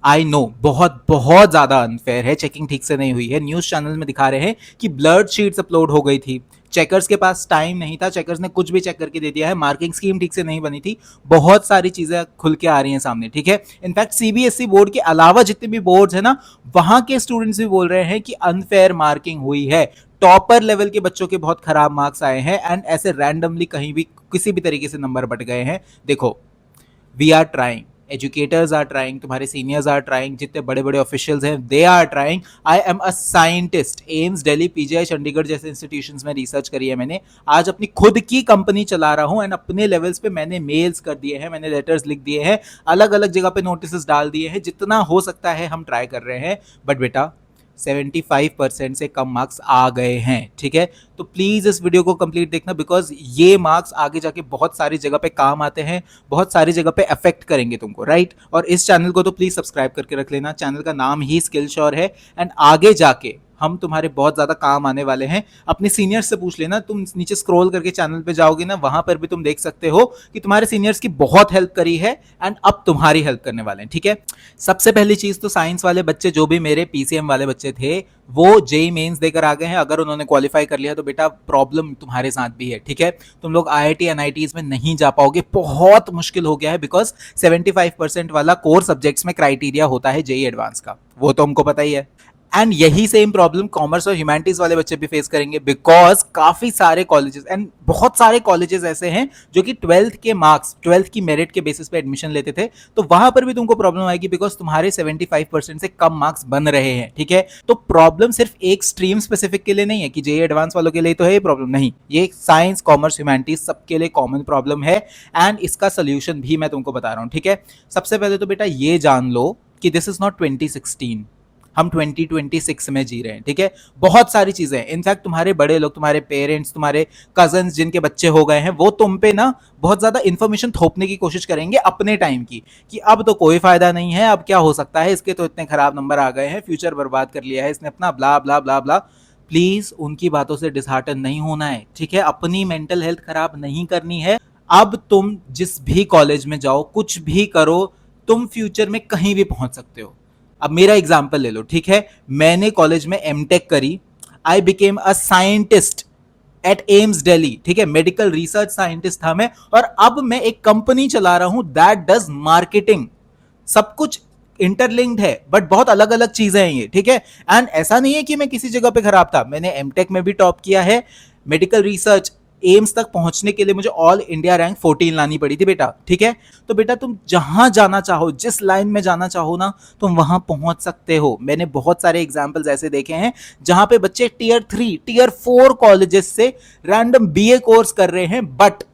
I know बहुत बहुत ज्यादा अनफेयर है, चेकिंग ठीक से नहीं हुई है। न्यूज चैनल में दिखा रहे हैं कि ब्लर्ड शीट्स अपलोड हो गई थी, चेकर्स के पास टाइम नहीं था, चेकर्स ने कुछ भी चेक करके दे दिया है, मार्किंग स्कीम ठीक से नहीं बनी थी, बहुत सारी चीजें खुल के आ रही हैं सामने, ठीक है। इनफैक्ट सीबीएसई बोर्ड के अलावा जितने भी बोर्ड्स है ना, वहां के स्टूडेंट्स भी बोल रहे हैं कि अनफेयर मार्किंग हुई है, टॉपर लेवल के बच्चों के बहुत खराब मार्क्स आए हैं एंड ऐसे रैंडमली कहीं भी किसी भी तरीके से नंबर बट गए हैं। देखो, we are trying, educators are trying, तुम्हारे सीनियर्स आर ट्राइंग, जितने बड़े बड़े ऑफिशियल्स हैं they are trying. I am a scientist, AIIMS Delhi, PGI Chandigarh जैसे इंस्टीट्यूशंस में रिसर्च करी है मैंने, आज अपनी खुद की कंपनी चला रहा हूं एंड अपने लेवल्स पे मैंने मेल्स कर दिए हैं, मैंने लेटर्स लिख दिए हैं, अलग अलग जगह पे नोटिस डाल दिए हैं, जितना हो सकता है हम ट्राई कर रहे हैं। बट बेटा 75% से कम मार्क्स आ गए हैं, ठीक है। तो प्लीज इस वीडियो को कंप्लीट देखना, बिकॉज ये मार्क्स आगे जाके बहुत सारी जगह पे काम आते हैं, बहुत सारी जगह पे अफेक्ट करेंगे तुमको, राइट। और इस चैनल को तो प्लीज सब्सक्राइब करके रख लेना, चैनल का नाम ही स्किल श्योर है एंड आगे जाके हम तुम्हारे बहुत ज्यादा काम आने वाले हैं। अपने सीनियर्स से पूछ लेना, तुम नीचे स्क्रॉल करके चैनल पे जाओगे ना, वहां पर भी तुम देख सकते हो कि तुम्हारे सीनियर्स की बहुत हेल्प करी है एंड अब तुम्हारी हेल्प करने वाले हैं, ठीक है। सबसे पहली चीज तो साइंस वाले बच्चे, जो भी मेरे पीसीएम वाले बच्चे थे, वो जेई मेंस देकर आ गए हैं। अगर उन्होंने क्वालिफाई कर लिया तो बेटा प्रॉब्लम तुम्हारे साथ भी है, ठीक है। तुम लोग आईआईटी एनआईटीज में नहीं जा पाओगे, बहुत मुश्किल हो गया है, बिकॉज 75% वाला कोर सब्जेक्ट्स में क्राइटेरिया होता है जेई एडवांस का, वो तो हमको पता ही है। एंड यही सेम प्रॉब्लम कॉमर्स और ह्यूमैनिटीज वाले बच्चे भी फेस करेंगे, बिकॉज काफी सारे कॉलेजेस एंड बहुत सारे कॉलेजेस ऐसे हैं जो कि 12th के मार्क्स, 12th की मेरिट के बेसिस पे एडमिशन लेते थे, तो वहां पर भी तुमको प्रॉब्लम आएगी, बिकॉज तुम्हारे 75% से कम मार्क्स बन रहे हैं, ठीक है। तो प्रॉब्लम सिर्फ एक स्ट्रीम स्पेसिफिक के लिए नहीं है कि जेई एडवांस वालों के लिए तो है ये प्रॉब्लम, नहीं, ये साइंस कॉमर्स ह्यूमैनिटीज सबके लिए कॉमन प्रॉब्लम है एंड इसका सोल्यूशन भी मैं तुमको बता रहा हूं, ठीक है। सबसे पहले तो बेटा ये जान लो कि दिस इज नॉट 2016, हम 2026 में जी रहे हैं, ठीक है। बहुत सारी चीजें हैं, इनफैक्ट तुम्हारे बड़े लोग, तुम्हारे पेरेंट्स, तुम्हारे कजन्स जिनके बच्चे हो गए हैं, वो तुम पे ना बहुत ज्यादा इंफॉर्मेशन थोपने की कोशिश करेंगे अपने टाइम की, कि अब तो कोई फायदा नहीं है, अब क्या हो सकता है, इसके तो इतने खराब नंबर आ गए हैं, फ्यूचर बर्बाद कर लिया है इसने अपना, ब्ला ब्ला ब्ला ब्ला। प्लीज उनकी बातों से डिसहार्टन नहीं होना है, ठीक है। अपनी मेंटल हेल्थ खराब नहीं करनी है। अब तुम जिस भी कॉलेज में जाओ, कुछ भी करो, तुम फ्यूचर में कहीं भी पहुंच सकते हो। अब मेरा एग्जाम्पल ले लो, ठीक है। मैंने कॉलेज में एमटेक करी, I became a scientist at AIIMS Delhi, ठीक है, मेडिकल रिसर्च साइंटिस्ट था मैं, और अब मैं एक कंपनी चला रहा हूं दैट डज मार्केटिंग। सब कुछ इंटरलिंक्ड है, बट बहुत अलग अलग चीजें हैं ये, ठीक है। एंड ऐसा नहीं है कि मैं किसी जगह पे खराब था, मैंने एमटेक में भी टॉप किया है, मेडिकल रिसर्च एम्स तक पहुंचने के लिए मुझे ऑल इंडिया रैंक 14 लानी पड़ी थी बेटा, ठीक है। तो बेटा तुम जहां जाना चाहो, जिस लाइन में जाना चाहो ना, तुम वहां पहुंच सकते हो। मैंने बहुत सारे एग्जांपल्स ऐसे देखे हैं जहां पे बच्चे टियर 3 टियर 4 कॉलेजेस से रैंडम बीए कोर्स कर रहे हैं, बट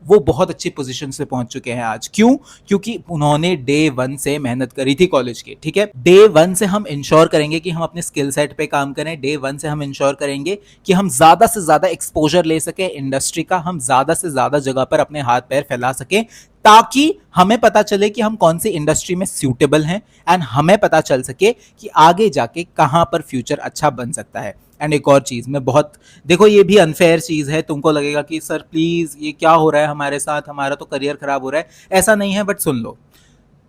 वो बहुत अच्छी पोजीशन से पहुंच चुके हैं आज। क्यों? क्योंकि उन्होंने डे 1 से मेहनत करी थी कॉलेज की, ठीक है। डे 1 से हम इंश्योर करेंगे कि हम अपने स्किल सेट पे काम करें, डे 1 से हम इंश्योर करेंगे कि हम ज्यादा से ज्यादा एक्सपोजर ले सके इंडस्ट्री का, हम ज्यादा से ज्यादा जगह पर अपने हाथ पैर फैला सके, ताकि हमें पता चले कि हम कौन सी इंडस्ट्री में सूटेबल हैं एंड हमें पता चल सके कि आगे जाके कहां पर फ्यूचर अच्छा बन सकता है। एंड एक और चीज मैं बहुत, देखो ये भी अनफेयर चीज है, तुमको लगेगा कि सर प्लीज ये क्या हो रहा है हमारे साथ, हमारा तो करियर खराब हो रहा है, ऐसा नहीं है। बट सुन लो,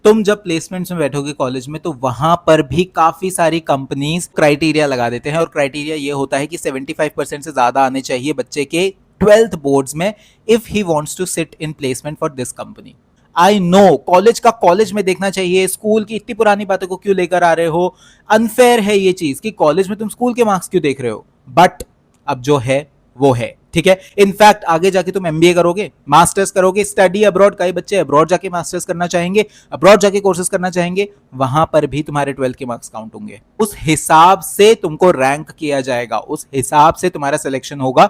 तुम जब प्लेसमेंट्स में बैठोगे कॉलेज में, तो वहां पर भी काफी सारी कंपनीज क्राइटेरिया लगा देते हैं, और क्राइटेरिया ये होता है कि 75% से ज्यादा आने चाहिए बच्चे के 12th बोर्ड्स में, if he wants to sit in placement for this company. I know college का कॉलेज में देखना चाहिए, स्कूल की इतनी पुरानी बातों को क्यों लेकर आ रहे हो, अनफेयर है ये चीज कि कॉलेज में तुम स्कूल के मार्क्स क्यों देख रहे हो। बट अब जो है वो है, ठीक है। इनफैक्ट आगे जाके तुम एमबीए करोगे, मास्टर्स करोगे, स्टडी अब्रॉड, कई बच्चे अब्रॉड जाके मास्टर्स करना चाहेंगे, अब्रॉड जाके कोर्सेज करना चाहेंगे, वहां पर भी तुम्हारे 12 के मार्क्स काउंट होंगे, उस हिसाब से तुमको रैंक किया जाएगा, उस हिसाब से तुम्हारा सिलेक्शन होगा।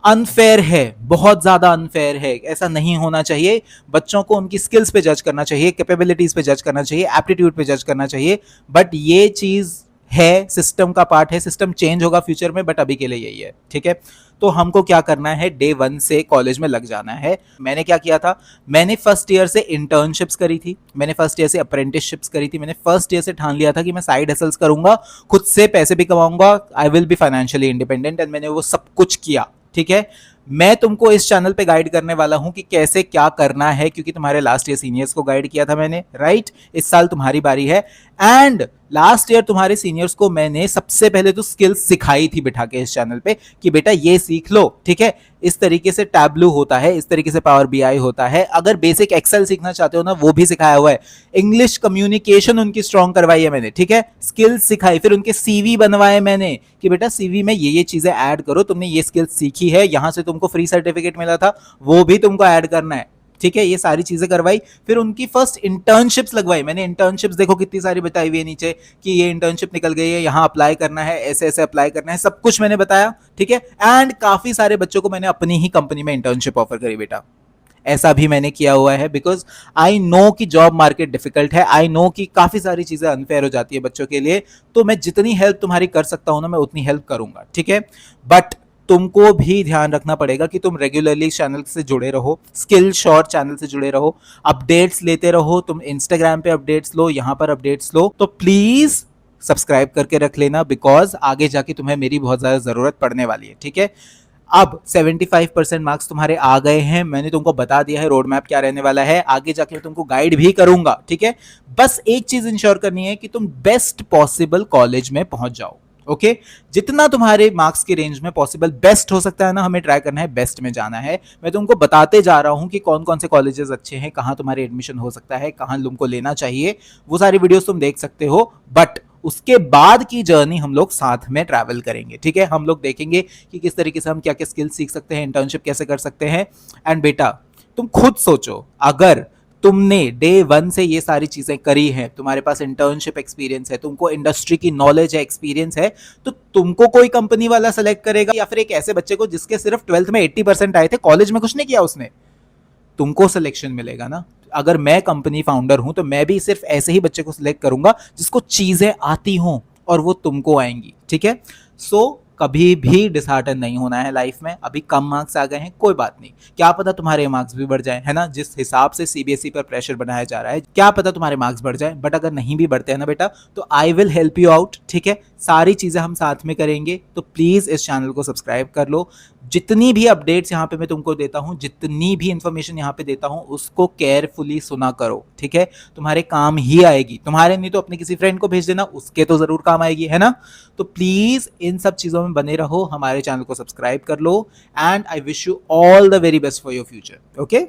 अनफेयर है, बहुत ज्यादा अनफेयर है, ऐसा नहीं होना चाहिए। बच्चों को उनकी स्किल्स पे जज करना चाहिए, कैपेबिलिटीज पे जज करना चाहिए, एप्टीट्यूड पे जज करना चाहिए। बट ये चीज है, सिस्टम का पार्ट है, सिस्टम चेंज होगा फ्यूचर में, बट अभी के लिए यही है, ठीक है। तो हमको क्या करना है, डे 1 से कॉलेज में लग जाना है। मैंने क्या किया था, मैंने फर्स्ट ईयर से इंटर्नशिप्स करी थी, मैंने फर्स्ट ईयर से अप्रेंटिसशिप्स करी थी, मैंने फर्स्ट ईयर से ठान लिया था कि मैं साइड हसल्स करूंगा, खुद से पैसे भी कमाऊंगा, I will be financially independent, and मैंने वो सब कुछ किया, ठीक है। मैं तुमको इस चैनल पे गाइड करने वाला हूं कि कैसे क्या करना है, क्योंकि तुम्हारे लास्ट ईयर सीनियर्स को गाइड किया था मैंने, राइट? इस साल तुम्हारी बारी है। एंड लास्ट ईयर तुम्हारे सीनियर्स को मैंने सबसे पहले तो स्किल्स सिखाई थी बिठा के इस चैनल पे कि बेटा ये सीख लो, ठीक है? इस तरीके से टैबलू होता है, इस तरीके से पावर बीआई होता है। अगर बेसिक एक्सेल सीखना चाहते हो ना, वो भी सिखाया हुआ है। इंग्लिश कम्युनिकेशन उनकी स्ट्रांग करवाई है मैंने, ठीक है? स्किल्स सिखाई, फिर उनके सीवी बनवाए मैंने कि बेटा सीवी में ये चीजें ऐड करो, तुमने ये स्किल्स सीखी है, यहां से तुमको फ्री सर्टिफिकेट मिला था, वो भी तुमको ऐड करना है, ठीक है? ये सारी चीजें करवाई। फिर उनकी फर्स्ट इंटर्नशिप्स लगवाई मैंने। इंटर्नशिप्स देखो कितनी सारी बताई हुई है नीचे कि ये इंटर्नशिप निकल गई है, यहां अप्लाई करना है, ऐसे ऐसे अप्लाई करना है, सब कुछ मैंने बताया, ठीक है? एंड काफी सारे बच्चों को मैंने अपनी ही कंपनी में इंटर्नशिप ऑफर करी बेटा। ऐसा भी मैंने किया हुआ है, बिकॉज आई नो कि जॉब मार्केट डिफिकल्ट है, आई नो कि काफी सारी चीजें अनफेयर हो जाती है बच्चों के लिए, तो मैं जितनी हेल्प तुम्हारी कर सकता हूं ना, मैं उतनी हेल्प करूंगा, ठीक है? बट तुमको भी ध्यान रखना पड़ेगा कि तुम रेगुलरली चैनल से जुड़े रहो, स्किल शॉर्ट चैनल से जुड़े रहो, अपडेट्स लेते रहो। तुम इंस्टाग्राम पे अपडेट्स लो, यहां पर अपडेट्स लो, तो प्लीज सब्सक्राइब करके रख लेना, बिकॉज आगे जाके तुम्हें मेरी बहुत ज्यादा जरूरत पड़ने वाली है, ठीक है? अब 75% मार्क्स तुम्हारे आ गए हैं, मैंने तुमको बता दिया है रोड मैप क्या रहने वाला है, आगे जाके मैं तुमको गाइड भी करूंगा, ठीक है? बस एक चीज इंश्योर करनी है कि तुम बेस्ट पॉसिबल कॉलेज में पहुंच जाओ, ओके? जितना तुम्हारे मार्क्स के रेंज में पॉसिबल बेस्ट हो सकता है ना, हमें ट्राई करना है, बेस्ट में जाना है। मैं तुमको बताते जा रहा हूं कि कौन कौन से कॉलेजेस अच्छे हैं, कहां तुम्हारे एडमिशन हो सकता है, कहां तुमको लेना चाहिए, वो सारी वीडियोस तुम देख सकते हो। बट उसके बाद की जर्नी हम लोग साथ में ट्रैवल करेंगे, ठीक है? हम लोग देखेंगे कि किस तरीके से हम क्या क्या स्किल सीख सकते हैं, इंटर्नशिप कैसे कर सकते हैं। एंड बेटा तुम खुद सोचो, अगर तुमने डे वन से ये सारी चीजें करी हैं, तुम्हारे पास इंटर्नशिप एक्सपीरियंस है, तुमको इंडस्ट्री की नॉलेज है, एक्सपीरियंस है, तो तुमको कोई कंपनी वाला सेलेक्ट करेगा या फिर एक ऐसे बच्चे को जिसके सिर्फ 12th में 80% आए थे, कॉलेज में कुछ नहीं किया उसने? तुमको सिलेक्शन मिलेगा ना। अगर मैं कंपनी फाउंडर हूं तो मैं भी सिर्फ ऐसे ही बच्चे को सिलेक्ट करूंगा जिसको चीजें आती हों, और वो तुमको आएंगी, ठीक है? सो कभी भी डिसहार्टन नहीं होना है लाइफ में। अभी कम मार्क्स आ गए हैं, कोई बात नहीं, क्या पता तुम्हारे मार्क्स भी बढ़ जाए, है ना? जिस हिसाब से सीबीएसई पर प्रेशर बनाया जा रहा है, क्या पता तुम्हारे मार्क्स बढ़ जाए। बट अगर नहीं भी बढ़ते हैं ना बेटा, तो I will help you out, ठीक है? सारी चीजें हम साथ में करेंगे। तो प्लीज इस चैनल को सब्सक्राइब कर लो। जितनी भी अपडेट्स यहाँ पे मैं तुमको देता हूँ, जितनी भी इंफॉर्मेशन यहाँ पे देता हूँ, उसको केयरफुली सुना करो, ठीक है? तुम्हारे काम ही आएगी, तुम्हारे नहीं तो अपने किसी फ्रेंड को भेज देना, उसके तो जरूर काम आएगी, है ना? तो प्लीज इन सब चीजों में बने रहो, हमारे चैनल को सब्सक्राइब कर लो। And I wish you all the very best for your future, okay?